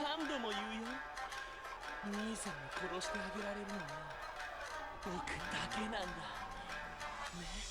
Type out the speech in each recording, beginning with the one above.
何度も言うよ。兄さんを殺してあげられるのは僕だけなんだ。ね。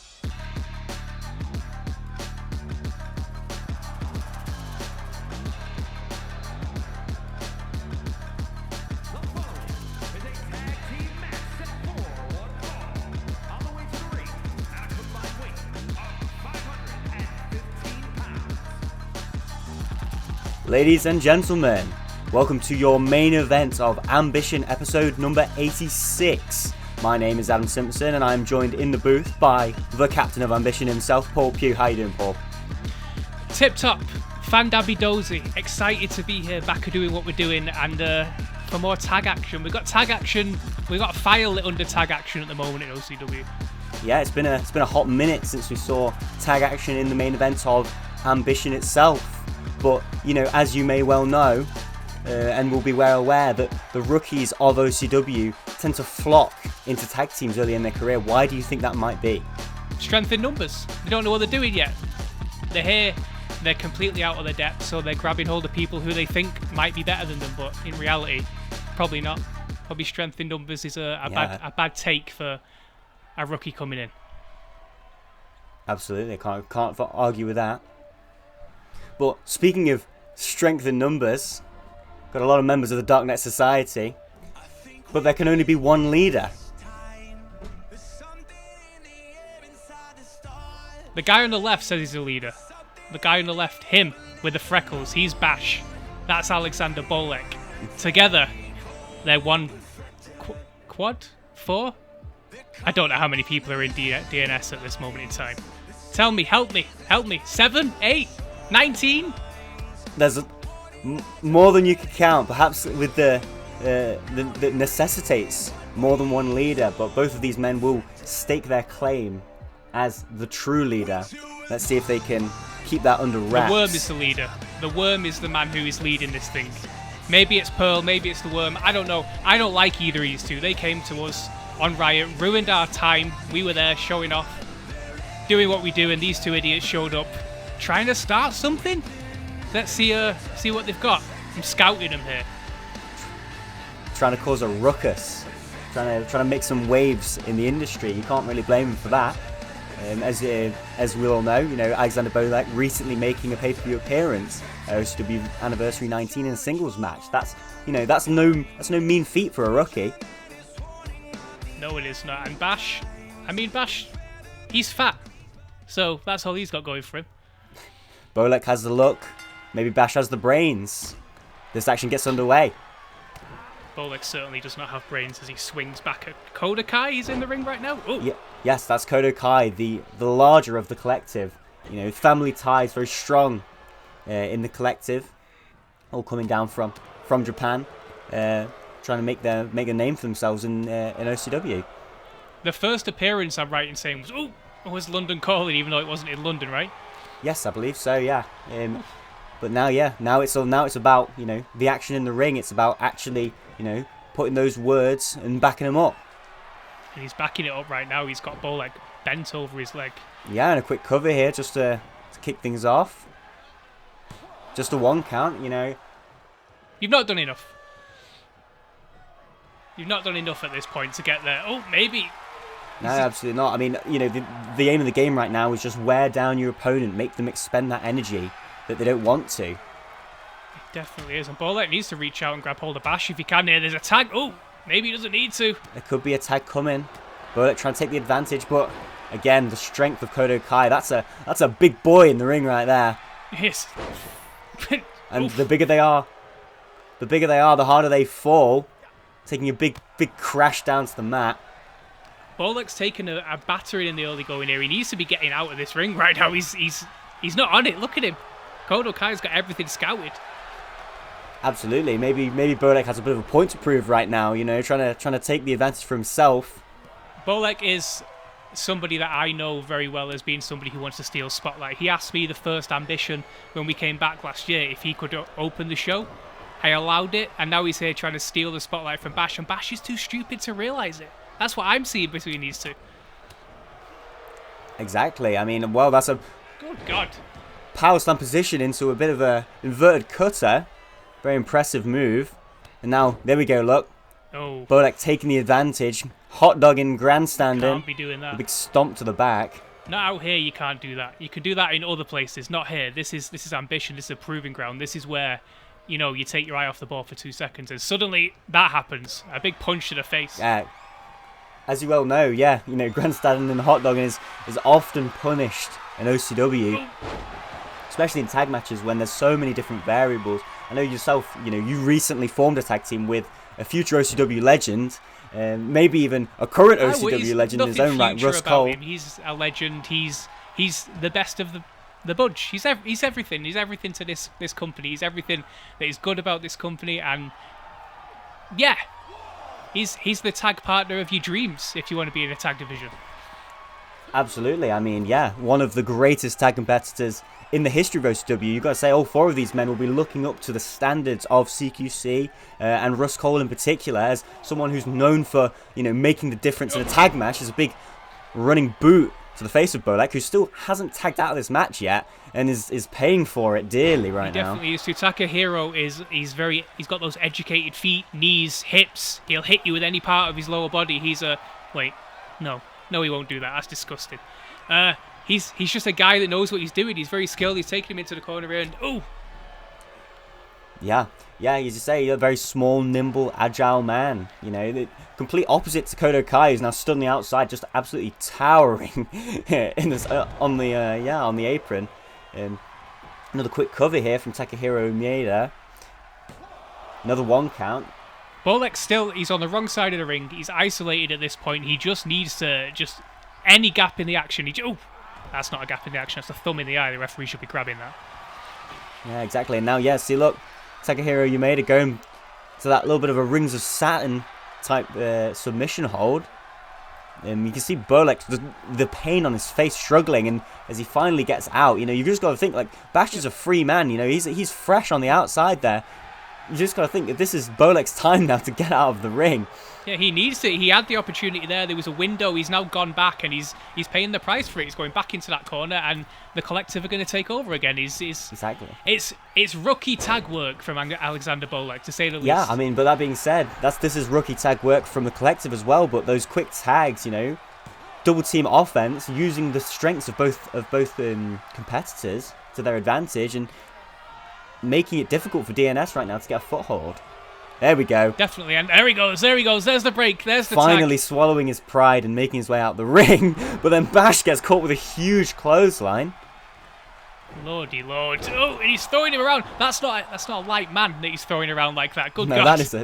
Ladies and gentlemen, welcome to your main event of Ambition episode number 86. My name is Adam Simpson and I am joined in the booth by the captain of Ambition himself, Paul Pugh. How you doing, Paul? Tip top, Fan Dabby Dozy, excited to be here back doing what we're doing and for more tag action. We've got tag action, we've got a file lit under tag action at the moment in OCW. Yeah, it's been a hot minute since we saw tag action in the main event of Ambition itself. But, you know, as you may well know, and will be well aware, that the rookies of OCW tend to flock into tag teams early in their career. Why do you think that might be? Strength in numbers. They don't know what they're doing yet. They're here, they're completely out of their depth, so they're grabbing hold of people who they think might be better than them, but in reality, probably not. Probably strength in numbers is a bad take for a rookie coming in. Absolutely, can't argue with that. But speaking of strength in numbers, got a lot of members of the Darknet Society, but there can only be one leader. The guy on the left says he's a leader. The guy on the left, him, with the freckles, he's Bash. That's Alexander Bolek. Together, they're one quad? 4? I don't know how many people are in DNS at this moment in time. Tell me, help me. 7? 8? 19? There's more than you could count, perhaps with the necessitates more than one leader, but both of these men will stake their claim as the true leader. Let's see if they can keep that under wraps. The Worm is the leader. The Worm is the man who is leading this thing. Maybe it's Pearl, maybe it's the Worm, I don't know. I don't like either of these two. They came to us on Riot, ruined our time. We were there showing off, doing what we do, and these two idiots showed up trying to start something. Let's see what they've got. I'm scouting them here. Trying to cause a ruckus, trying to make some waves in the industry. You can't really blame them for that. As we all know, you know, Alexander Bolek recently making a pay-per-view appearance at OCW Anniversary 19 in a singles match. That's no mean feat for a rookie. No, it is not. And Bash, he's fat, so that's all he's got going for him. Bolek has the look, maybe Bash has the brains. This action gets underway. Bolek certainly does not have brains as he swings back at Kodakai. He's in the ring right now. Ooh. Yeah, yes, that's Kodakai, the larger of the collective. You know, family ties very strong in the collective. All coming down from Japan, trying to make a name for themselves in OCW. The first appearance, I'm right in saying, was London Calling, even though it wasn't in London, right? Yes, I believe so. Yeah, but now it's about, you know, the action in the ring. It's about actually, you know, putting those words and backing them up. And he's backing it up right now. He's got Bolek bent over his leg. Yeah, and a quick cover here just to kick things off. Just a 1 count, you know. You've not done enough. You've not done enough at this point to get there. Oh, maybe. No, absolutely not. I mean, you know, the aim of the game right now is just wear down your opponent, make them expend that energy that they don't want to. It definitely is. And Bolek needs to reach out and grab hold of Bash if he can here. There's a tag. Oh, maybe he doesn't need to. There could be a tag coming. Bolek trying to take the advantage, but again, the strength of Kodakai. That's a big boy in the ring right there. Yes. And the bigger they are, the harder they fall. Taking a big crash down to the mat. Bolek's taken a battering in the early going here. He needs to be getting out of this ring right now. He's not on it. Look at him. Kodakai's got everything scouted. Absolutely. Maybe Bolek has a bit of a point to prove right now. You know, trying to take the advantage for himself. Bolek is somebody that I know very well as being somebody who wants to steal spotlight. He asked me the first Ambition when we came back last year if he could open the show. I allowed it, and now he's here trying to steal the spotlight from Bash, and Bash is too stupid to realise it. That's what I'm seeing between these two. Exactly. I mean, well, that's a good God. Power slam position into a bit of a inverted cutter. Very impressive move. And now, there we go, look. Oh, Bolek taking the advantage. Hot dogging, grandstanding. can't be doing A that. big stomp to the back. Not out here, you can't do that. You can do that in other places, not here. This is ambition. This is a proving ground. This is where, you know, you take your eye off the ball for 2 seconds, and suddenly that happens. A big punch to the face. As you well know, yeah, you know, grandstanding and hot dogging is often punished in OCW, especially in tag matches when there's so many different variables. I know yourself, you know, you recently formed a tag team with a future OCW legend, maybe even a current OCW legend in his own right, Russ Cole. Him. He's a legend. He's the best of the bunch. He's everything. He's everything to this company. He's everything that is good about this company. And yeah, he's the tag partner of your dreams if you want to be in a tag division. Absolutely. I mean, yeah, one of the greatest tag competitors in the history of OCW. You've got to say all 4 of these men will be looking up to the standards of CQC and Russ Cole in particular as someone who's known for, you know, making the difference in a tag match. Is a big running boot to the face of Bolek, who still hasn't tagged out of this match yet and is paying for it dearly right now. Definitely is. Takahiro he's got those educated feet, knees, hips. He'll hit you with any part of his lower body. No, he won't do that. That's disgusting. He's just a guy that knows what he's doing. He's very skilled. He's taking him into the corner here, and Yeah, as you say, a very small, nimble, agile man. You know, the complete opposite to Kodo Kai, who's now stood on the outside, just absolutely towering in this, on the apron. Another quick cover here from Takahiro Umaeda. Another 1 count. Bolek he's on the wrong side of the ring. He's isolated at this point. He just needs to any gap in the action. That's not a gap in the action. That's a thumb in the eye. The referee should be grabbing that. Yeah, exactly. And now, yeah, see, look, Takahiro Umaeda going to that little bit of a Rings of Saturn type submission hold. You can see Bolek, the pain on his face, struggling, and as he finally gets out, you know, you've just got to think, like, Bash is a free man, you know, he's fresh on the outside there. You just got to think that this is Bolek's time now to get out of the ring. Yeah, he needs to. He had the opportunity there. There was a window. He's now gone back, and he's paying the price for it. He's going back into that corner, and the Collective are going to take over again. Exactly. It's rookie tag work from Alexander Bolek, to say the least. Yeah, I mean, but that being said, this is rookie tag work from the Collective as well. But those quick tags, you know, double team offense, using the strengths of both competitors to their advantage, and making it difficult for DNS right now to get a foothold. There we go. Definitely, and there he goes. There's the break. There's the Finally tag. Swallowing his pride and making his way out the ring, but then Bash gets caught with a huge clothesline. Lordy Lord. Oh, and he's throwing him around. That's not a light man that he's throwing around like that. Good God. That is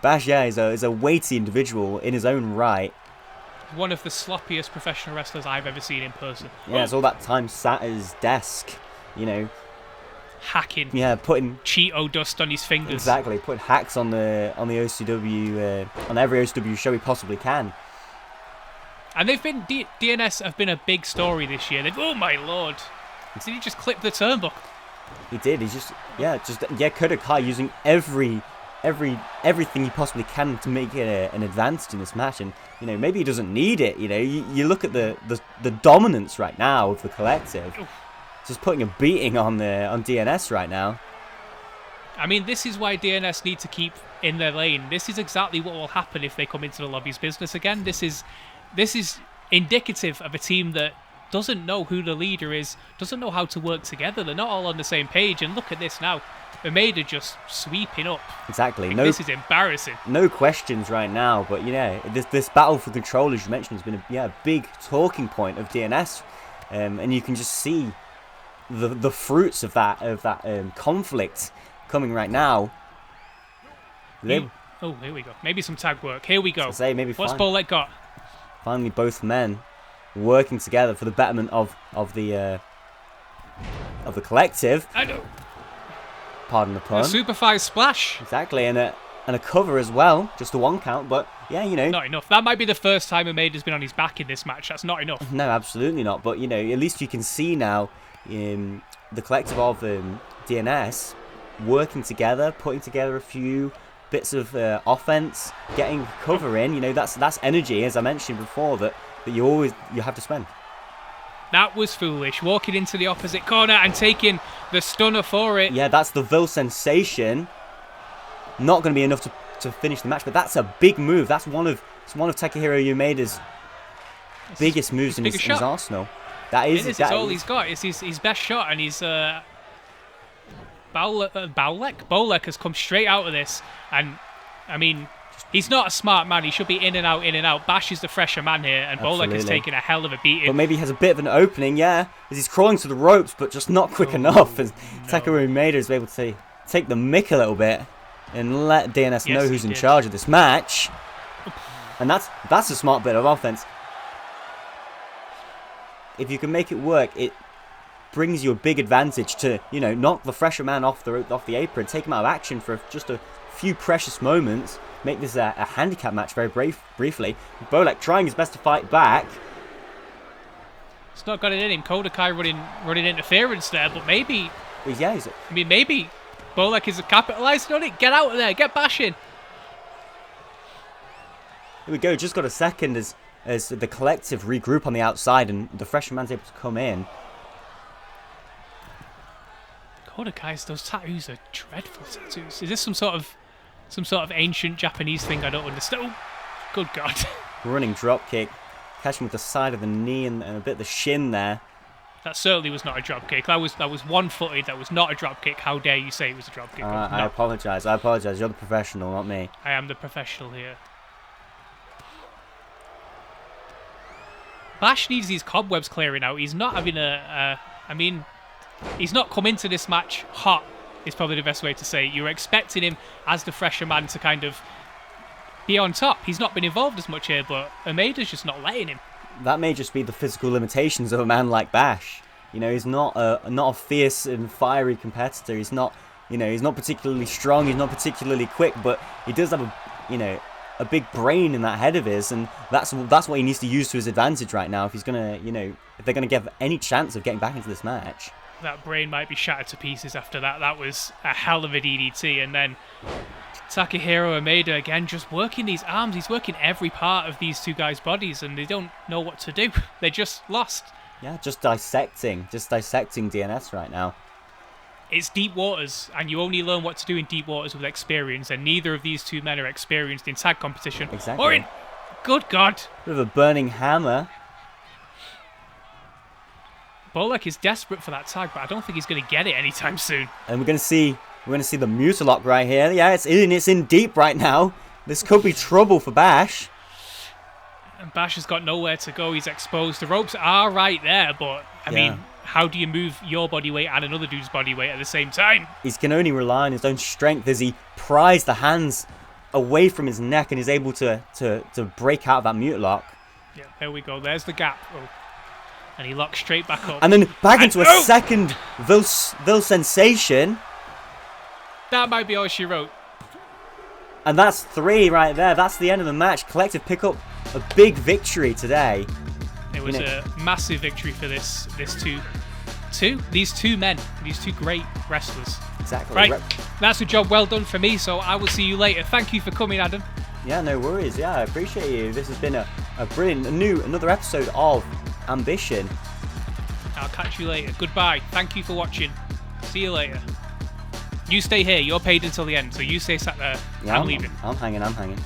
Bash, is a weighty individual in his own right. One of the sloppiest professional wrestlers I've ever seen in person. Yeah, it's all that time sat at his desk, you know. Hacking. Yeah, putting Cheeto dust on his fingers. Exactly, putting hacks on the OCW on every OCW show he possibly can. And they've been DNS have been a big story this year. Oh my Lord! Did he just clip the turnbuckle? He did. He's Kodo Kai using everything he possibly can to make it an advantage in this match, and you know, maybe he doesn't need it. You know, you look at the dominance right now of the Collective. Oof. Just putting a beating on DNS right now. I mean, this is why DNS need to keep in their lane. This is exactly what will happen if they come into the lobby's business again. This is indicative of a team that doesn't know who the leader is, doesn't know how to work together. They're not all on the same page. And look at this now. Umaeda just sweeping up. Exactly. This is embarrassing. No questions right now. But, you know, this battle for control, as you mentioned, has been a big talking point of DNS. And you can just see the fruits of that conflict coming right now. Here we go. Maybe some tag work. Here we go. What's Bolek got? Finally, both men working together for the betterment of the Collective. I know. Pardon the pun. A Super 5 splash. Exactly, and a cover as well. Just a 1 count, but yeah, you know. Not enough. That might be the first time Umaeda's been on his back in this match. That's not enough. No, absolutely not. But, you know, at least you can see now the Collective of DNS working together, putting together a few bits of offense, getting cover in. You know, that's energy, as I mentioned before, that you have to spend. That was foolish. Walking into the opposite corner and taking the stunner for it. Yeah, that's the Ville Sensation. not going to be enough to finish the match. But that's a big move. That's one of Takahiro Umeda's biggest moves in his arsenal. That is. It's all he's got. It's his best shot, and he's Bolek has come straight out of this, and I mean, he's not a smart man. He should be in and out, in and out. Bash is the fresher man here, and Bolek is taking a hell of a beating. But maybe he has a bit of an opening, yeah, as he's crawling to the ropes, but just not quick enough. And Takahiro Umeda is able to take the mick a little bit and let DNS know who's in charge of this match. And that's a smart bit of offense. If you can make it work, it brings you a big advantage to, you know, knock the fresher man off the apron, take him out of action for just a few precious moments, make this a handicap match very briefly. Bolek trying his best to fight back. It's not got it in him. Kodakai running interference there, but maybe... Yeah, maybe Bolek is capitalising on it. Get out of there, get bashing. Here we go, just got a second as the collective regroup on the outside and the fresher man's able to come in. Kodakai's, those tattoos are dreadful tattoos. Is this some sort of ancient Japanese thing I don't understand? Oh, good God. Running drop kick, catching with the side of the knee and a bit of the shin there. That certainly was not a drop kick. That was one-footed. That was not a drop kick. How dare you say it was a drop kick? No. I apologise. You're the professional, not me. I am the professional here. Bash needs these cobwebs clearing out. He's not having he's not come into this match hot, is probably the best way to say it. You were expecting him as the fresher man to kind of be on top. He's not been involved as much here, but Umeda's just not letting him. That may just be the physical limitations of a man like Bash. You know, he's not a fierce and fiery competitor. He's not particularly strong. He's not particularly quick, but he does have a big brain in that head of his, and that's what he needs to use to his advantage right now if he's gonna, if they're gonna give any chance of getting back into this match. That brain might be shattered to pieces after that. That was a hell of a DDT, and then Takahiro Umeda again just working these arms. He's working every part of these two guys' bodies, and they don't know what to do. They're just lost. Yeah, just dissecting DNS right now. It's deep waters, and you only learn what to do in deep waters with experience, and neither of these two men are experienced in tag competition. Exactly. Or in... Good God. Bit of a burning hammer. Bolek is desperate for that tag, but I don't think he's going to get it anytime soon. And we're going to see the Mutalock right here. Yeah, it's in deep right now. This could be trouble for Bash. And Bash has got nowhere to go. He's exposed. The ropes are right there, but I mean, how do you move your body weight and another dude's body weight at the same time? He can only rely on his own strength as he pries the hands away from his neck and is able to break out of that Mutalock. Yeah, there we go. There's the gap. Oh. And he locks straight back up. And then back into a second Vil sensation. That might be all she wrote. And that's 3 right there. That's the end of the match. Collective pick up a big victory today. It was a massive victory for these two men, these two great wrestlers. Exactly. Right, that's a job well done for me, so I will see you later. Thank you for coming, Adam. Yeah, no worries. Yeah, I appreciate you. This has been a brilliant, another episode of Ambition. I'll catch you later. Goodbye. Thank you for watching. See you later. You stay here. You're paid until the end, so you stay sat there. Yeah, I'm leaving. I'm hanging.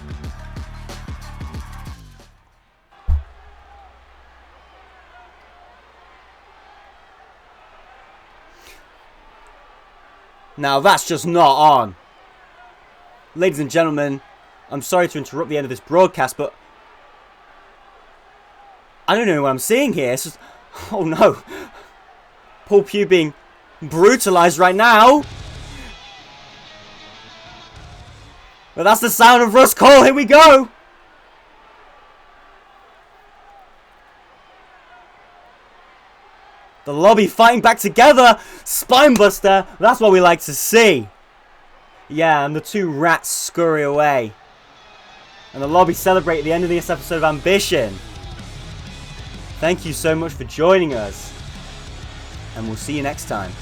Now that's just not on. Ladies and gentlemen, I'm sorry to interrupt the end of this broadcast, but I don't know what I'm seeing here. It's just, oh no. Paul Pugh being brutalized right now. But that's the sound of Russ Cole. Here we go. The lobby fighting back together. Spinebuster. That's what we like to see. Yeah, and the two rats scurry away. And the lobby celebrate the end of this episode of Ambition. Thank you so much for joining us. And we'll see you next time.